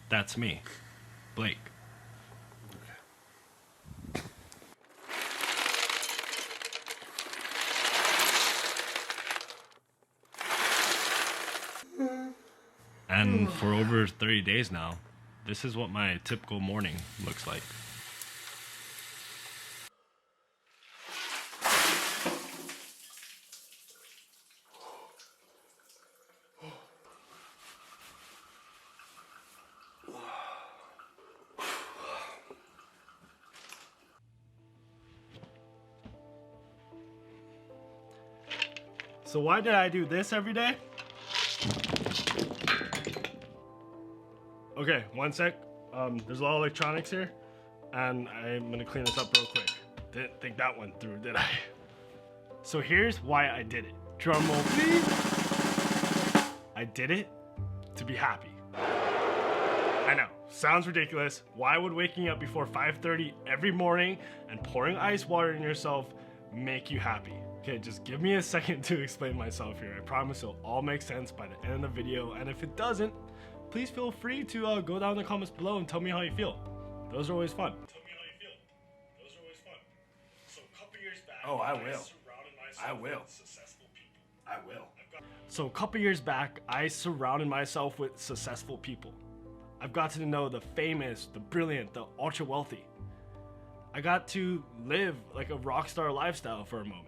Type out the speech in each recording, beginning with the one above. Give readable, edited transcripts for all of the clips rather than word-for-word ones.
That's me, Blake. And for over 30 days now, this is what my typical morning looks like. So why did I do this every day? Okay, one sec. There's a lot of electronics here, and I'm gonna clean this up real quick. Didn't think that went through, did I? So here's why I did it. Drum roll, please. I did it to be happy. I know, sounds ridiculous. Why would waking up before 5:30 every morning and pouring ice water in yourself make you happy? Okay, just give me a second to explain myself here. I promise it'll all make sense by the end of the video, and if it doesn't, please feel free to go down in the comments below and tell me how you feel. Those are always fun. Tell me how you feel. Those are always fun. So a couple years back, I will. So a couple years back, I surrounded myself with successful people. I've got to know the famous, the brilliant, the ultra wealthy. I got to live like a rock star lifestyle for a moment.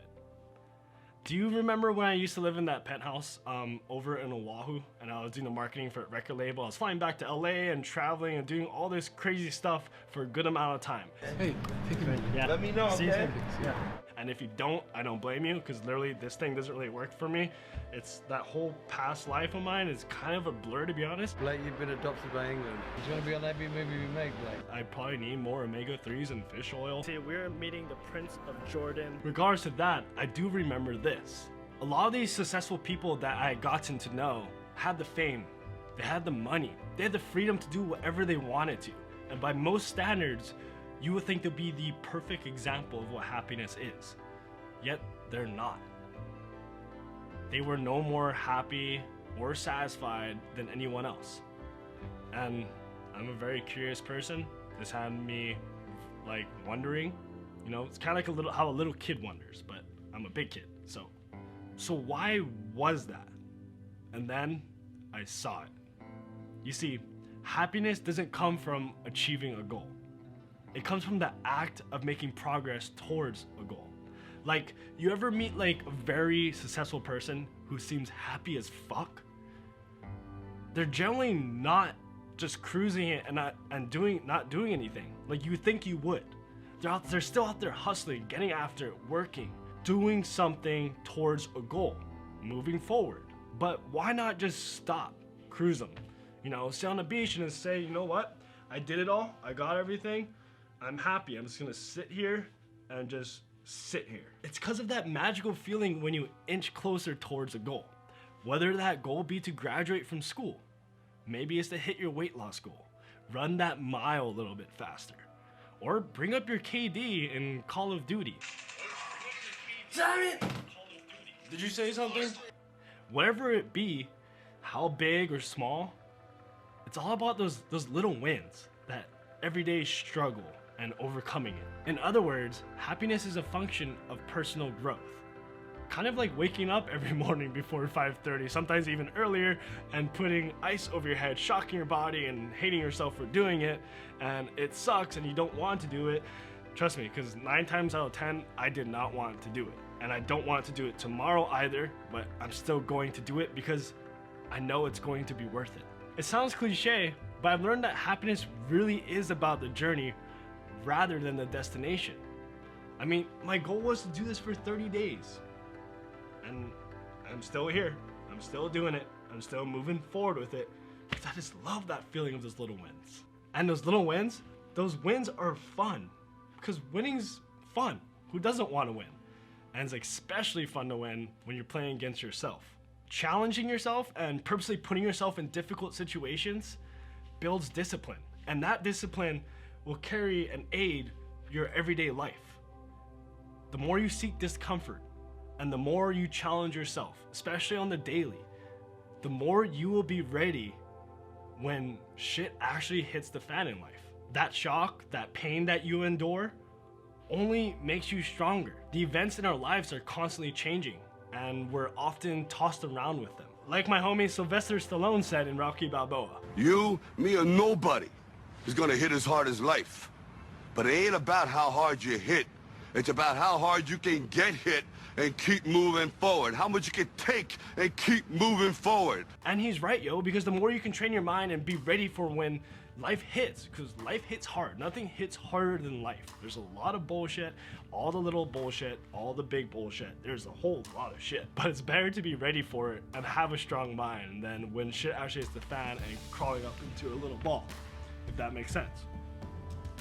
Do you remember when I used to live in that penthouse over in Oahu, and I was doing the marketing for a record label? I was flying back to LA and traveling and doing all this crazy stuff for a good amount of time. Hey, take it. Yeah. Let me know, okay? Yeah. And if you don't, I don't blame you, because literally this thing doesn't really work for me. It's that whole past life of mine is kind of a blur, to be honest. Blake, you've been adopted by England. Do you want to be on every movie we make, Blake? I probably need more omega-3s and fish oil. See, we're meeting the Prince of Jordan. Regards to that, I do remember this. A lot of these successful people that I had gotten to know had the fame, they had the money, they had the freedom to do whatever they wanted to. And by most standards, you would think they'd be the perfect example of what happiness is. Yet, they're not. They were no more happy or satisfied than anyone else. And I'm a very curious person. This had me like wondering, you know, it's kind of like how a little kid wonders, but I'm a big kid, so why was that? And then I saw it. You see, happiness doesn't come from achieving a goal. It comes from the act of making progress towards a goal. Like, you ever meet like a very successful person who seems happy as fuck? They're generally not just cruising it and not doing anything like you think you would. They're still out there hustling, getting after it, working, doing something towards a goal, moving forward. But why not just stop, cruise them? You know, sit on the beach and say, you know what? I did it all. I got everything. I'm happy. I'm just gonna sit here and just sit here. It's because of that magical feeling when you inch closer towards a goal. Whether that goal be to graduate from school, maybe it's to hit your weight loss goal, run that mile a little bit faster, or bring up your KD in Call of Duty. Damn it! Did you say something? Whatever it be, how big or small, it's all about those little wins, that everyday struggle and overcoming it. In other words, happiness is a function of personal growth. Kind of like waking up every morning before 5:30, sometimes even earlier, and putting ice over your head, shocking your body and hating yourself for doing it, and it sucks and you don't want to do it. Trust me, because 9 times out of 10, I did not want to do it. And I don't want to do it tomorrow either, but I'm still going to do it because I know it's going to be worth it. It sounds cliche, but I've learned that happiness really is about the journey rather than the destination. I mean, my goal was to do this for 30 days. And I'm still here. I'm still doing it. I'm still moving forward with it because I just love that feeling of those little wins. And those little wins, those wins are fun because winning's fun. Who doesn't want to win? And it's especially fun to win when you're playing against yourself. Challenging yourself and purposely putting yourself in difficult situations builds discipline. And that discipline will carry and aid your everyday life. The more you seek discomfort and the more you challenge yourself, especially on the daily, the more you will be ready when shit actually hits the fan in life. That shock, that pain that you endure only makes you stronger. The events in our lives are constantly changing, and we're often tossed around with them. Like my homie Sylvester Stallone said in Rocky Balboa. You, me, or nobody is gonna hit as hard as life. But it ain't about how hard you hit. It's about how hard you can get hit and keep moving forward. How much you can take and keep moving forward. And he's right, yo, because the more you can train your mind and be ready for when life hits, because life hits hard. Nothing hits harder than life. There's a lot of bullshit, all the little bullshit, all the big bullshit. There's a whole lot of shit. But it's better to be ready for it and have a strong mind than when shit actually hits the fan and crawling up into a little ball, if that makes sense.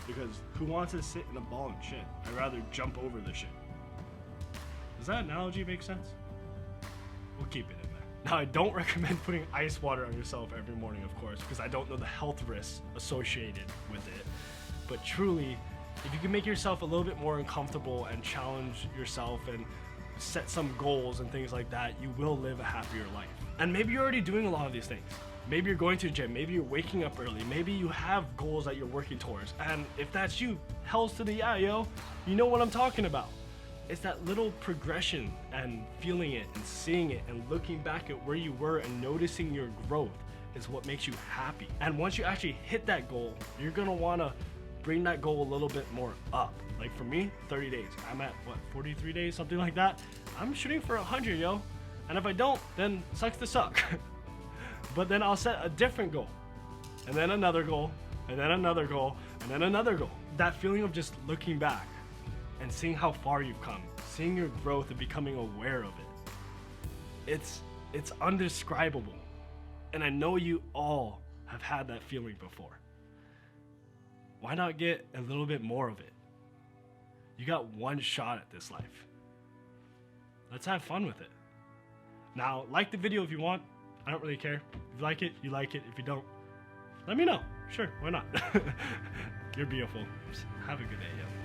Because who wants to sit in a ball and shit? I'd rather jump over the shit. Does that analogy make sense? We'll keep it in there. Now, I don't recommend putting ice water on yourself every morning, of course, because I don't know the health risks associated with it. But truly, if you can make yourself a little bit more uncomfortable and challenge yourself and set some goals and things like that, you will live a happier life. And maybe you're already doing a lot of these things. Maybe you're going to the gym, maybe you're waking up early, maybe you have goals that you're working towards. And if that's you, hells to the yeah, yo. You know what I'm talking about. It's that little progression and feeling it and seeing it and looking back at where you were and noticing your growth is what makes you happy. And once you actually hit that goal, you're gonna wanna bring that goal a little bit more up. Like for me, 30 days. I'm at what, 43 days, something like that. I'm shooting for 100, yo. And if I don't, then sucks to suck. But then I'll set a different goal, and then another goal, and then another goal, and then another goal. That feeling of just looking back and seeing how far you've come, seeing your growth and becoming aware of it. It's undescribable. And I know you all have had that feeling before. Why not get a little bit more of it? You got one shot at this life. Let's have fun with it. Now, like the video if you want. I don't really care. If you like it, you like it. If you don't, let me know. Sure, why not? You're beautiful. Have a good day, yo.